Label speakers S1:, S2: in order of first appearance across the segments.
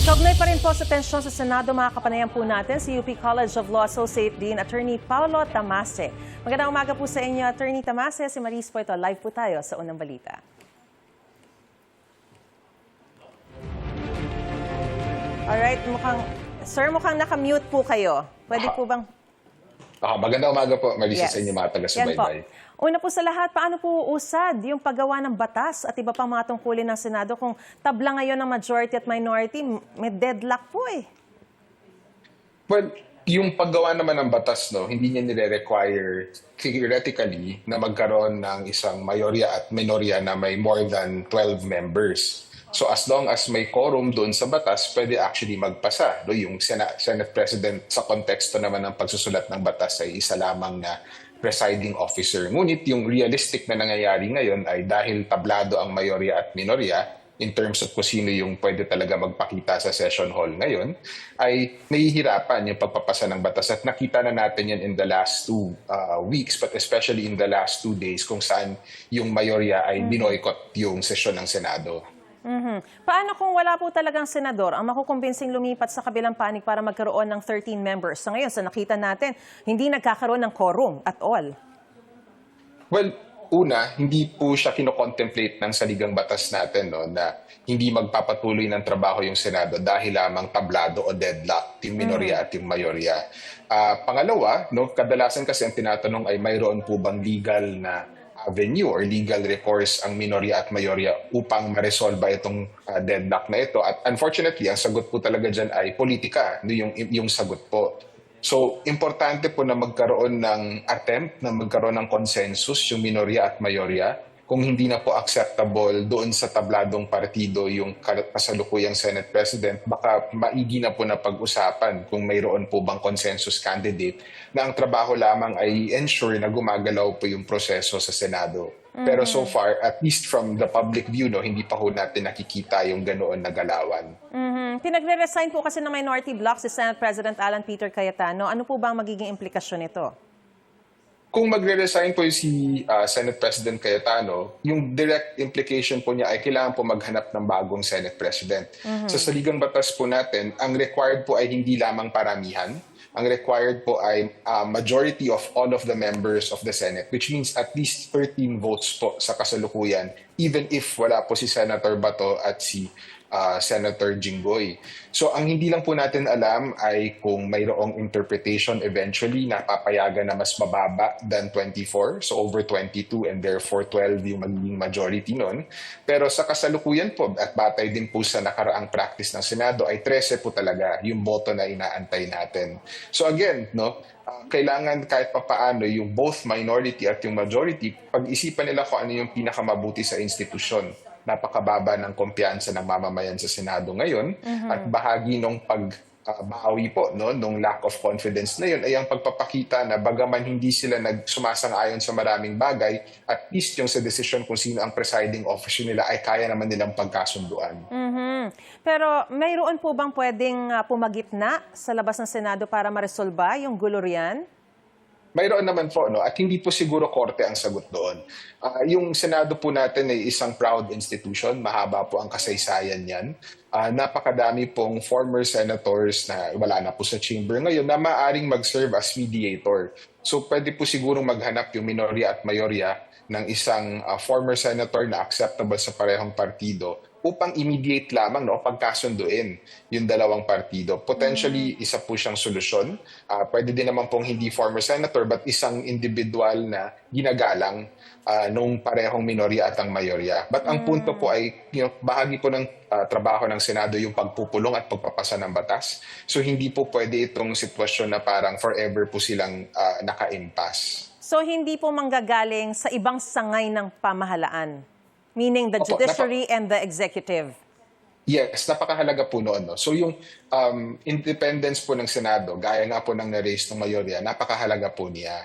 S1: Kaugnay pa rin po sa tensyon sa Senado, makakapanayan po natin si UP College of Law Associate Dean Attorney Paulo Tamase. Magandang umaga po sa inyo, Attorney Tamase. Si Maris po ito. Live po tayo sa Unang Balita. Alright, mukhang naka-mute po kayo. Pwede po bang...
S2: Magandang umaga po, Marisa, sa inyo mga taga-subaybay.
S1: Una po sa lahat, paano po usad yung paggawa ng batas at iba pang mga tungkulin ng Senado kung tabla ngayon ng majority at minority, may deadlock po eh?
S2: Well, yung paggawa naman ng batas, hindi niya nire-require theoretically na magkaroon ng isang mayorya at minorya na may more than 12 members. So as long as may quorum doon sa batas, pwede actually magpasa. Yung Senate President sa konteksto naman ng pagsusulat ng batas ay isa lamang na presiding officer. Ngunit yung realistic na nangyayari ngayon ay dahil tablado ang mayorya at minorya in terms of kung sino yung pwede talaga magpakita sa session hall ngayon, ay nahihirapan yung pagpapasa ng batas. At nakita na natin yan in the last 2 weeks, but especially in the last 2 days kung saan yung mayorya ay binoykot yung sesyon ng Senado.
S1: Paano kung wala po talagang senador ang makukumbinsing lumipat sa kabilang panig para magkaroon ng 13 members? So ngayon, sa nakita natin, hindi nagkakaroon ng quorum at all.
S2: Well, una, hindi po siya kinocontemplate ng saligang batas natin na hindi magpapatuloy ng trabaho yung Senado dahil lamang tablado o deadlock yung minorya at yung mayorya. Pangalawa, kadalasan kasi ang tinatanong ay mayroon po bang legal na avenue or legal recourse ang minorya at mayorya upang maresolba itong deadlock na ito. At unfortunately, ang sagot po talaga dyan ay politika, yung sagot po. So, importante po na magkaroon ng attempt na magkaroon ng consensus yung minorya at mayorya. Kung hindi na po acceptable doon sa tabladong partido yung kasalukuyang Senate President, baka maigi na po na pag-usapan kung mayroon po bang consensus candidate na ang trabaho lamang ay ensure na gumagalaw po yung proseso sa Senado. Pero so far, at least from the public view, hindi pa po natin nakikita yung ganoon na galawan.
S1: Pinagre-resign po kasi ng minority bloc si Senate President Alan Peter Cayetano. Ano po ba ang magiging implikasyon nito?
S2: Kung magre-resign po si Senate President Cayetano, yung direct implication po niya ay kailangan po maghanap ng bagong Senate President. Sa saligang batas po natin, ang required po ay hindi lamang paramihan. Ang required po ay majority of all of the members of the Senate, which means at least 13 votes po sa kasalukuyan, even if wala po si Senator Bato at si Senator Jinggoy. So ang hindi lang po natin alam ay kung mayroong interpretation eventually na papayagan na mas mababa than 24, so over 22 and therefore 12 yung magiging majority nun. Pero sa kasalukuyan po at batay din po sa nakaraang practice ng Senado ay 13 po talaga yung boto na inaantay natin. So again, kailangan kahit papaano yung both minority at yung majority, pag-isipan nila kung ano yung pinakamabuti sa institusyon. Napakababa ng kumpiyansa ng mamamayan sa Senado ngayon at bahagi ng pagbawi po nung lack of confidence na yun ay ang pagpapakita na bagaman hindi sila nagsumasang-ayon sa maraming bagay, at least yung sa desisyon kung sino ang presiding officer nila ay kaya naman nilang pagkasunduan.
S1: Pero mayroon po bang pwedeng pumagitna sa labas ng Senado para maresolba yung gulo riyan?
S2: Mayroon naman po, at hindi po siguro korte ang sagot doon. Yung Senado po natin ay isang proud institution, mahaba po ang kasaysayan niyan. Napakadami pong former senators na wala na po sa chamber ngayon na maaaring mag-serve as mediator. So pwede po sigurong maghanap yung minorya at mayorya ng isang former senator na acceptable sa parehong partido upang immediate lamang pagkasunduin yung dalawang partido. Potentially, isa po siyang solusyon. Pwede din naman pong hindi former senator but isang individual na ginagalang nung parehong minorya at ang mayorya. But ang punto po ay bahagi po ng trabaho ng Senado yung pagpupulong at pagpapasa ng batas. So hindi po pwede itong sitwasyon na parang forever po silang naka-impasse.
S1: So hindi po manggagaling sa ibang sangay ng pamahalaan? Meaning the judiciary and the executive?
S2: Yes, napakahalaga po noon. So yung independence po ng Senado, gaya nga po ng na-raise ng mayorya, napakahalaga po niya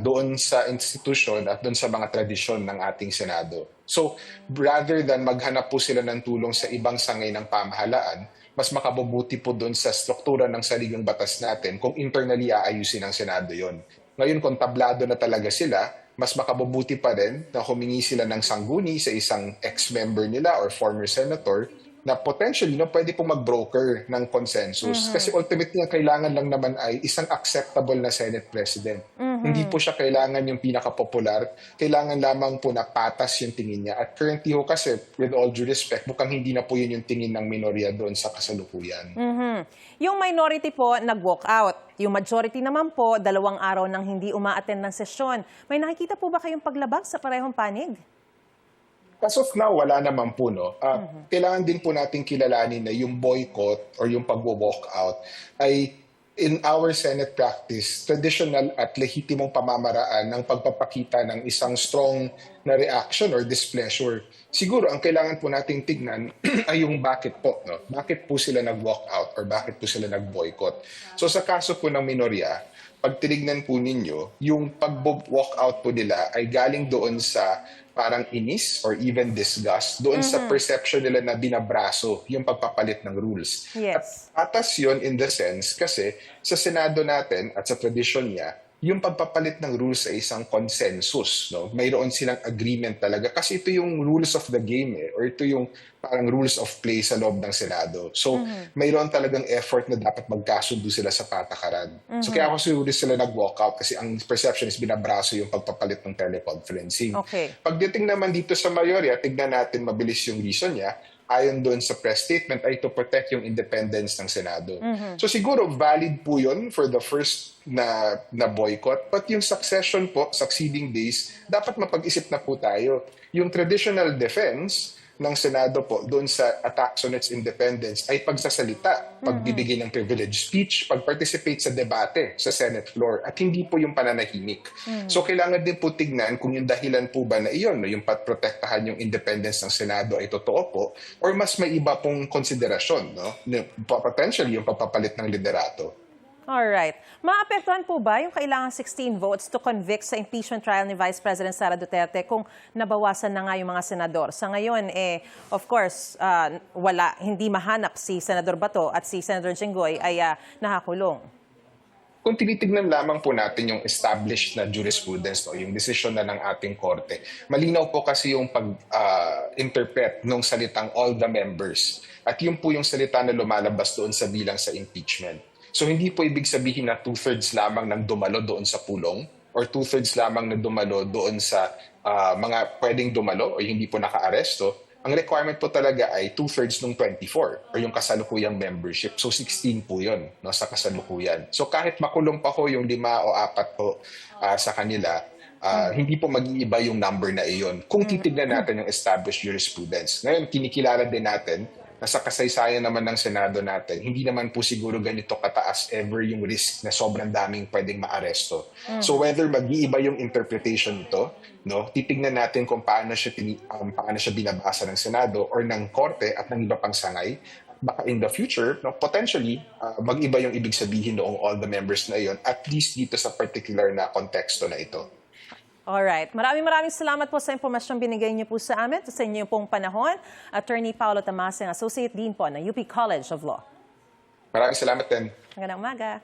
S2: doon sa institusyon at doon sa mga tradisyon ng ating Senado. So rather than maghanap po sila ng tulong sa ibang sangay ng pamahalaan, mas makabubuti po doon sa struktura ng saligang batas natin kung internally aayusin ng Senado yon. Ngayon kung tablado na talaga sila, mas makabubuti pa rin na humingi sila ng sangguni sa isang ex-member nila or former senator na potentially pwede pong mag-broker ng consensus. Kasi ultimately, ang kailangan lang naman ay isang acceptable na Senate President. Hindi po siya kailangan yung pinaka-popular. Kailangan lamang po na patas yung tingin niya. At currently kasi, with all due respect, mukhang hindi na po yun yung tingin ng minorya doon sa kasalukuyan.
S1: Yung minority po, nag-walk out. Yung majority naman po, 2 araw nang hindi uma-attend ng sesyon. May nakikita po ba kayong paglabag sa parehong panig?
S2: As of now, wala naman po, no? Kailangan din po natin kilalanin na yung boycott or yung pag-walk out ay in our Senate practice, traditional at lehitimong pamamaraan ng pagpapakita ng isang strong na reaction or displeasure. Siguro, ang kailangan po nating tignan ay yung bakit po, no? Bakit po sila nag-walk out or bakit po sila nag-boycott? So sa kaso po ng minorya, pag tinignan po ninyo, yung pag-walk out po nila ay galing doon sa parang inis or even disgust doon sa perception nila na binabraso yung pagpapalit ng rules.
S1: Yes.
S2: At atas yun in the sense kasi sa Senado natin at sa tradisyon niya, yung pagpapalit ng rules ay isang consensus. No? Mayroon silang agreement talaga kasi ito yung rules of the game or ito yung parang rules of play sa loob ng Senado. So, mayroon talagang effort na dapat magkasundo sila sa patakaran. So, kaya ako siguro sila nag-walk out kasi ang perception is binabraso yung pagpapalit ng teleconferencing.
S1: Okay.
S2: Pagdating naman dito sa mayorya, tignan natin mabilis yung reason niya. Ayon doon sa press statement ay to protect yung independence ng Senado. So siguro valid po yun for the first na boycott. But yung succeeding days, dapat mapag-isip na po tayo. Yung traditional defense ng Senado po doon sa attacks on its independence ay pagsasalita, pagbibigay ng privilege speech, pag-participate sa debate sa Senate floor at hindi po yung pananahimik. So kailangan din po tignan kung yung dahilan po ba na iyon, no, yung patprotektahan yung independence ng Senado ay totoo po or mas may iba pong konsiderasyon, no? Potentially yung pagpapalit ng liderato.
S1: Alright. Maapektuhan po ba yung kailangang 16 votes to convict sa impeachment trial ni Vice President Sara Duterte kung nabawasan na nga yung mga senador? Sa ngayon, of course, hindi mahanap si Senador Bato at si Senador Jinggoy ay nakakulong.
S2: Kung tinitignan lamang po natin yung established na jurisprudence, no, yung desisyon na ng ating korte, malinaw po kasi yung pag-interpret ng salitang all the members. At yun po yung salita na lumalabas doon sa bilang sa impeachment. So hindi po ibig sabihin na 2/3 lamang ng dumalo doon sa pulong or 2/3 lamang na dumalo doon sa mga pwedeng dumalo o hindi po naka-aresto. Ang requirement po talaga ay 2/3 ng 24 or yung kasalukuyang membership. So 16 po yun, no, sa kasalukuyan. So kahit makulong pa ko yung 5 o 4 po sa kanila, hindi po mag-iiba yung number na iyon kung titignan natin yung established jurisprudence. Ngayon, kinikilala din natin na sa kasaysayan naman ng Senado natin, hindi naman po siguro ganito kataas ever yung risk na sobrang daming pwedeng maaresto. So whether mag-iiba yung interpretation nito, no, titignan natin kung paano siya binabasa ng Senado or ng Korte at ng iba pang sangay. Baka in the future, no, potentially, mag-iba yung ibig sabihin noong all the members na iyon, at least dito sa particular na konteksto na ito.
S1: Alright. Maraming salamat po sa impormasyong binigay niyo po sa amin, sa inyo pong panahon. Attorney Paulo Tamaseng, Associate Dean po ng UP College of Law.
S2: Maraming salamat din.
S1: Magandang umaga.